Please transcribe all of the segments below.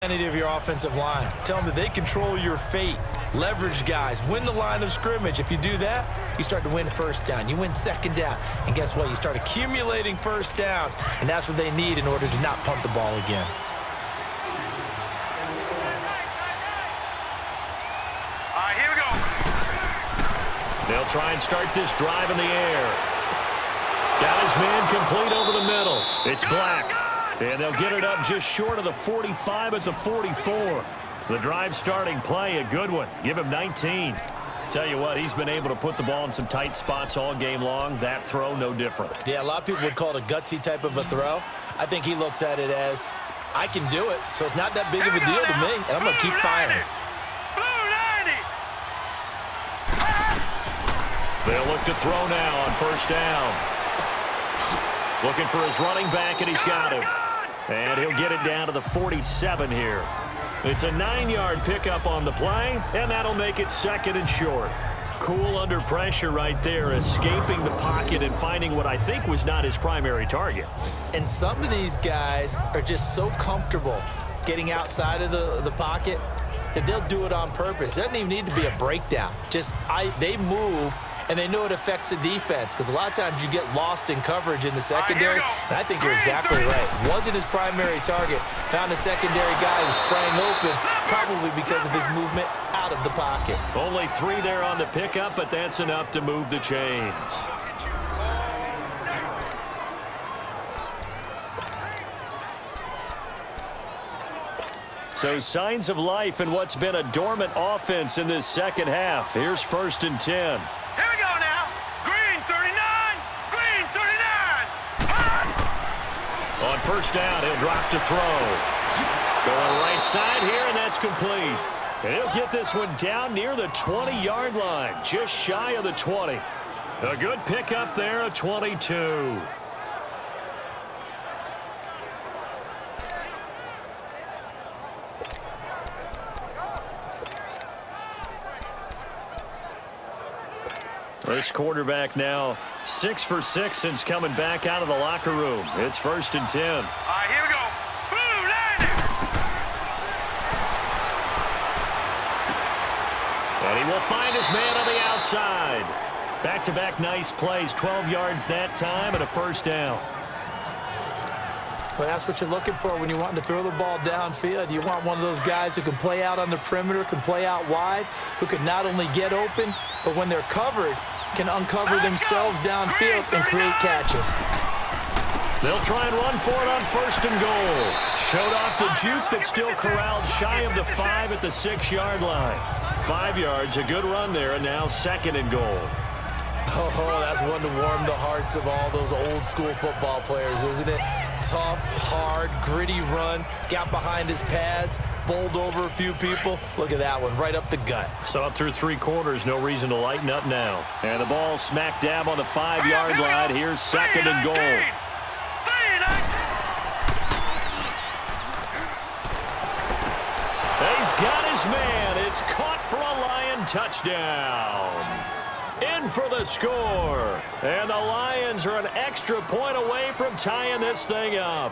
Of your offensive line. Tell them that they control your fate. Leverage guys. Win the line of scrimmage. If you do that, you start to win first down. You win second down. And guess what? You start accumulating first downs. And that's what they need in order to not punt the ball again. All right, here we go. They'll try and start this drive in the air. Got his man complete over the middle. It's Black. And they'll get it up just short of the 45 at the 44. The drive starting play, a good one. Give him 19. Tell you what, he's been able to put the ball in some tight spots all game long. That throw, no different. Yeah, a lot of people would call it a gutsy type of a throw. I think he looks at it as, I can do it, so it's not that big of a deal to me, and I'm going to keep firing. They'll look to throw now on first down. Looking for his running back, and he's got him. And he'll get it down to the 47 here. It's a 9-yard pickup on the play, and that'll make it second and short. Cool under pressure right there, escaping the pocket and finding what I think was not his primary target. And some of these guys are just so comfortable getting outside of the pocket that they'll do it on purpose. It doesn't even need to be a breakdown. They move, and they know it affects the defense because a lot of times you get lost in coverage in the secondary. And I think you're exactly right. Wasn't his primary target. Found a secondary guy who sprang open, probably because of his movement out of the pocket. Only 3 there on the pickup, but that's enough to move the chains. So signs of life in what's been a dormant offense in this second half. Here's 1st and 10. Here we go now. Green 39. Green 39. On first down, he'll drop to throw. Going right side here, and that's complete. And he'll get this one down near the 20-yard line, just shy of the 20. A good pickup there, a 22. This quarterback now 6 for 6 since coming back out of the locker room. It's 1st and 10. All right, here we go. Boom, landing. And he will find his man on the outside. Back-to-back nice plays, 12 yards that time and a first down. Well, that's what you're looking for when you're wanting to throw the ball downfield. You want one of those guys who can play out on the perimeter, can play out wide, who can not only get open, but when they're covered, can uncover themselves downfield and create catches. They'll try and run for it on 1st and goal. Showed off the juke, but still corralled shy of the 5 at the 6-yard line. 5 yards, a good run there, and now 2nd and goal. Oh, that's one to warm the hearts of all those old-school football players, isn't it? Tough, hard, gritty run, got behind his pads, bowled over a few people. Look at that one, right up the gut. So up through 3 quarters, no reason to lighten up now. And the ball smack dab on the 5-yard line. Here's 2nd and goal. He's got his man. It's caught for a Lion touchdown. In for the score. And the Lions are an extra point away from tying this thing up.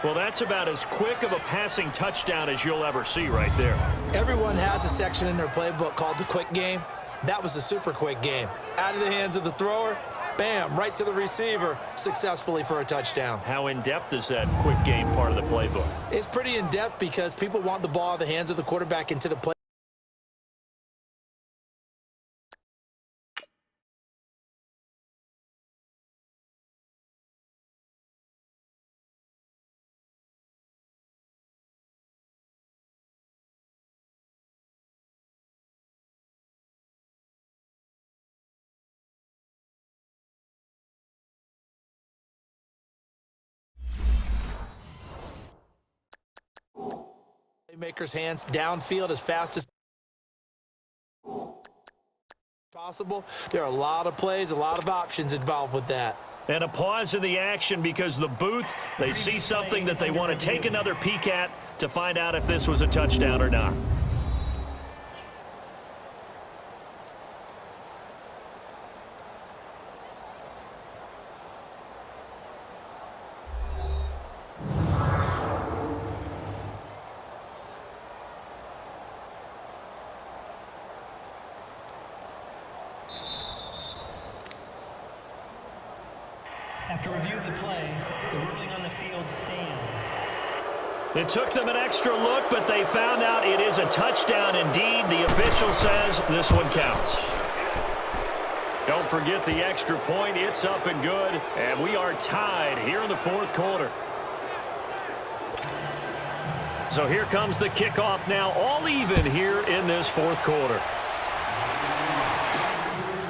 Well, that's about as quick of a passing touchdown as you'll ever see right there. Everyone has a section in their playbook called the quick game. That was the super quick game. Out of the hands of the thrower, bam, right to the receiver, successfully for a touchdown. How in-depth is that quick game part of the playbook? It's pretty in-depth because people want the ball out of the hands of the quarterback into the play. Playmakers' hands downfield as fast as possible. There are a lot of plays, a lot of options involved with that. And a pause in the action because the booth, they see something that they want to take another peek at to find out if this was a touchdown or not. After review of the play, the ruling on the field stands. It took them an extra look, but they found out it is a touchdown indeed. The official says this one counts. Don't forget the extra point. It's up and good, and we are tied here in the fourth quarter. So here comes the kickoff now, all even here in this fourth quarter.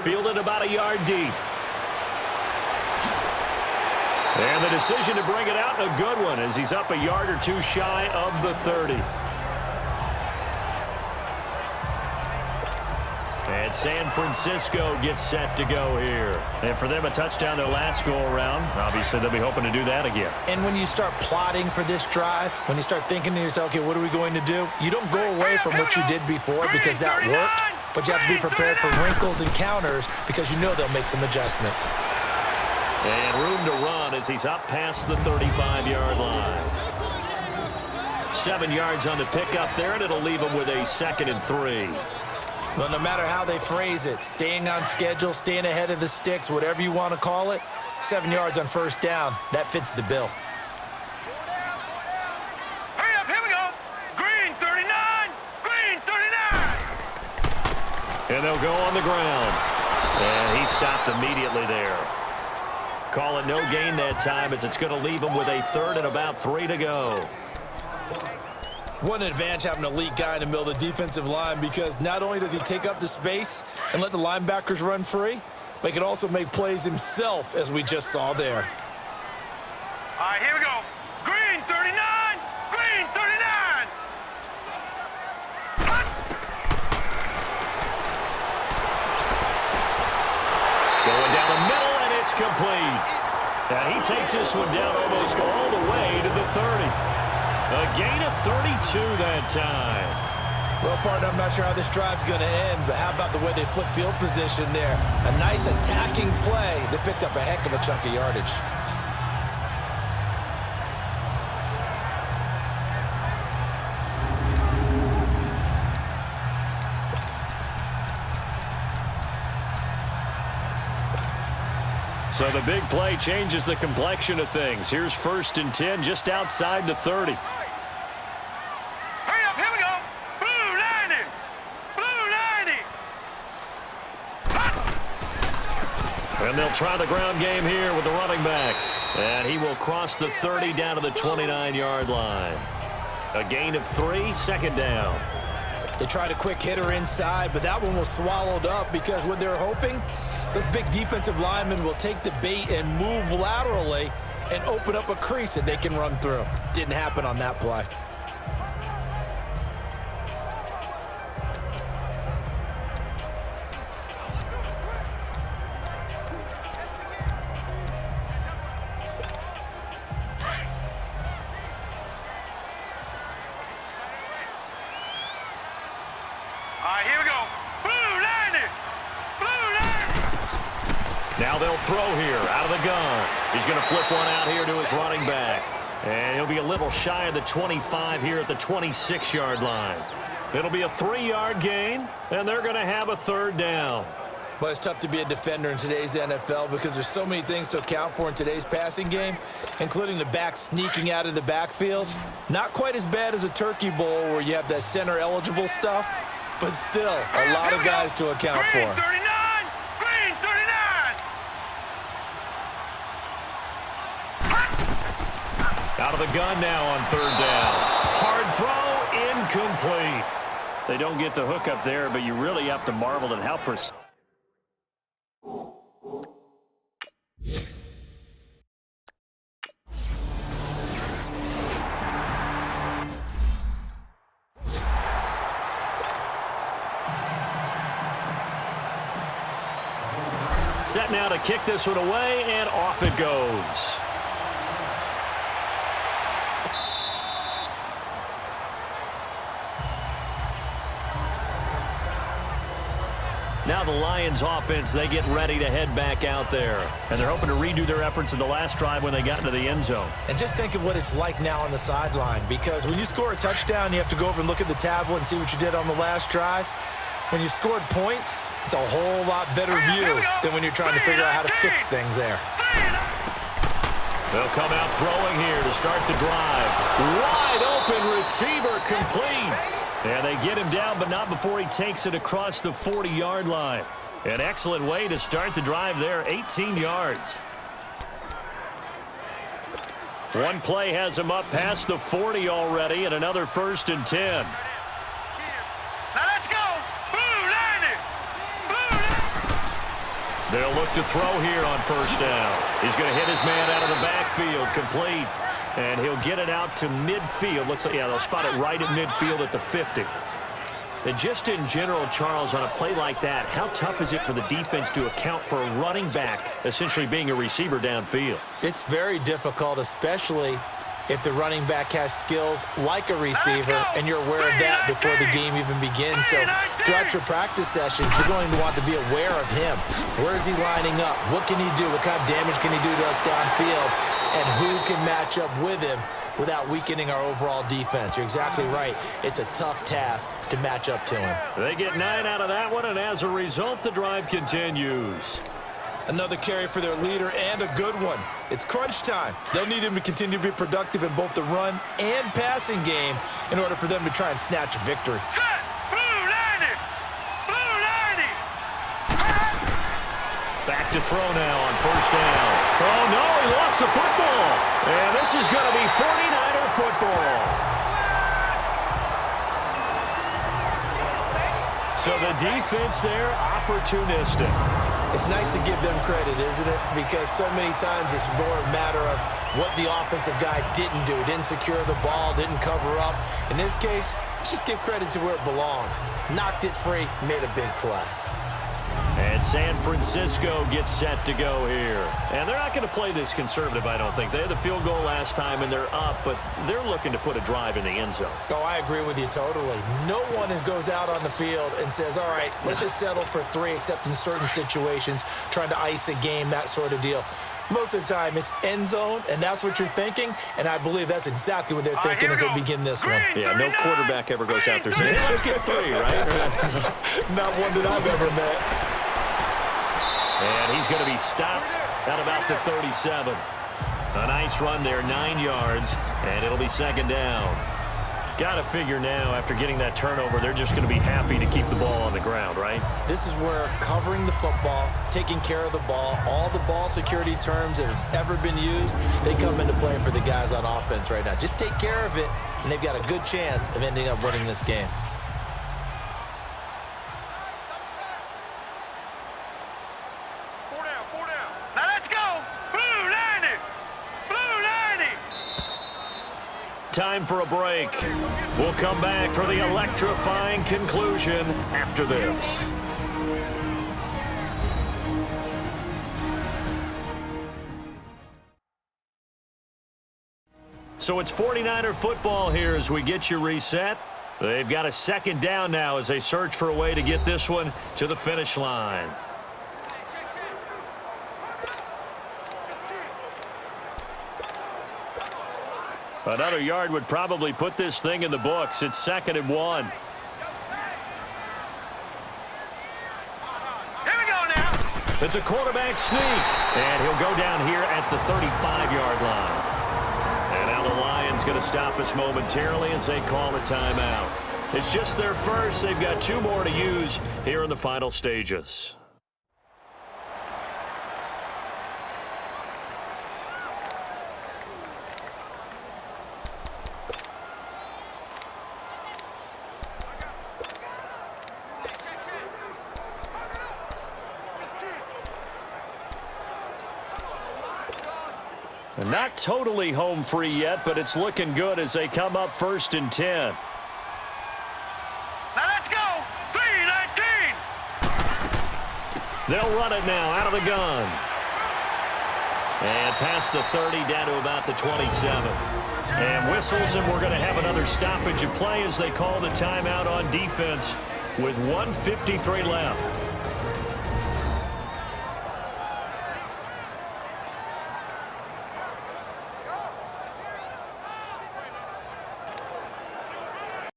Fielded about a yard deep. And the decision to bring it out, a good one, as he's up a yard or two shy of the 30. And San Francisco gets set to go here. And for them, a touchdown their last go-around. Obviously, they'll be hoping to do that again. And when you start plotting for this drive, when you start thinking to yourself, okay, what are we going to do? You don't go away from what you did before because that worked, but you have to be prepared for wrinkles and counters because you know they'll make some adjustments. And room to run as he's up past the 35-yard line. 7 yards on the pickup there, and it'll leave him with a 2nd and 3. Well, no matter how they phrase it, staying on schedule, staying ahead of the sticks, whatever you want to call it, 7 yards on first down, that fits the bill. Hurry up, here we go. Green 39, green 39. And they'll go on the ground. And he stopped immediately there. Call it no gain that time as it's going to leave him with a 3rd and about 3 to go. What an advantage having an elite guy in the middle of the defensive line, because not only does he take up the space and let the linebackers run free, but he can also make plays himself, as we just saw there. All right, here we go. Green 39, green 39. Going down the middle, and it's complete. And he takes this one down almost all the way to the 30. A gain of 32 that time. Well, partner, I'm not sure how this drive's going to end, but how about the way they flip field position there? A nice attacking play that picked up a heck of a chunk of yardage. So the big play changes the complexion of things. Here's 1st and 10 just outside the 30. Hurry up, here we go. Blue 90, blue 90. And they'll try the ground game here with the running back. And he will cross the 30 down to the 29-yard line. A gain of 3, 2nd down. They tried a quick hitter inside, but that one was swallowed up because what they're hoping, those big defensive linemen will take the bait and move laterally and open up a crease that they can run through. Didn't happen on that play. All right, here we go. Blue 90, blue 90. Now they'll throw here out of the gun. He's going to flip one out here to his running back. And he'll be a little shy of the 25 here at the 26-yard line. It'll be a 3-yard gain, and they're going to have a 3rd down. But it's tough to be a defender in today's NFL because there's so many things to account for in today's passing game, including the back sneaking out of the backfield. Not quite as bad as a Turkey Bowl where you have that center-eligible stuff, but still a lot of guys to account for. Green 39, green 39. Out of the gun now on 3rd down. Hard throw, incomplete. They don't get the hook up there, but you really have to marvel at how precise. Set now to kick this one away, and off it goes. Now the Lions offense, they get ready to head back out there. And they're hoping to redo their efforts in the last drive when they got into the end zone. And just think of what it's like now on the sideline, because when you score a touchdown, you have to go over and look at the tablet and see what you did on the last drive. When you scored points, it's a whole lot better view than when you're trying to figure out how to fix things there. They'll come out throwing here to start the drive. Wide open receiver complete. And they get him down, but not before he takes it across the 40-yard line. An excellent way to start the drive there, 18 yards. One play has him up past the 40 already, and another 1st and 10. Now let's go. Boo, Landy. Boo. They'll look to throw here on 1st down. He's going to hit his man out of the backfield, complete. And he'll get it out to midfield. Looks like, yeah, they'll spot it right at midfield at the 50. And just in general, Charles, on a play like that, how tough is it for the defense to account for a running back essentially being a receiver downfield? It's very difficult, especially if the running back has skills like a receiver, and you're aware of that before the game even begins. So throughout your practice sessions, you're going to want to be aware of him. Where is he lining up? What can he do? What kind of damage can he do to us downfield? And who can match up with him without weakening our overall defense? You're exactly right. It's a tough task to match up to him. They get 9 out of that one, and as a result, the drive continues. Another carry for their leader, and a good one. It's crunch time. They'll need him to continue to be productive in both the run and passing game in order for them to try and snatch a victory. Set. Boo, Landy. Boo, Landy. Back to throw now on 1st down. Oh, no, he lost the football. And this is going to be 49er football. So the defense there, opportunistic. It's nice to give them credit, isn't it? Because so many times it's more a matter of what the offensive guy didn't do. Didn't secure the ball, didn't cover up. In this case, let's just give credit to where it belongs. Knocked it free, made a big play. And San Francisco gets set to go here. And they're not going to play this conservative, I don't think. They had the field goal last time, and they're up, but they're looking to put a drive in the end zone. Oh, I agree with you totally. No one goes out on the field and says, all right, let's just settle for 3, except in certain situations, trying to ice a game, that sort of deal. Most of the time, it's end zone, and that's what you're thinking, and I believe that's exactly what they're thinking as they begin this one. Yeah, no quarterback ever goes out there saying, hey, let's get 3, right? Not one that I've ever met. And he's going to be stopped at about the 37. A nice run there, 9 yards, and it'll be 2nd down. Got to figure now, after getting that turnover, they're just going to be happy to keep the ball on the ground, right? This is where covering the football, taking care of the ball, all the ball security terms that have ever been used, they come into play for the guys on offense right now. Just take care of it, and they've got a good chance of ending up winning this game. Time for a break. We'll come back for the electrifying conclusion after this. So it's 49er football here as we get you reset. They've got a 2nd down now as they search for a way to get this one to the finish line. Another yard would probably put this thing in the books. It's 2nd and 1. Here we go now. It's a quarterback sneak, and he'll go down here at the 35-yard line. And now the Lions going to stop us momentarily as they call a timeout. It's just their first. They've got 2 more to use here in the final stages. Not totally home free yet, but it's looking good as they come up 1st and 10. Now let's go. 3-19. They'll run it now out of the gun. And past the 30 down to about the 27. And whistles, and we're going to have another stoppage of play as they call the timeout on defense with 1:53 left.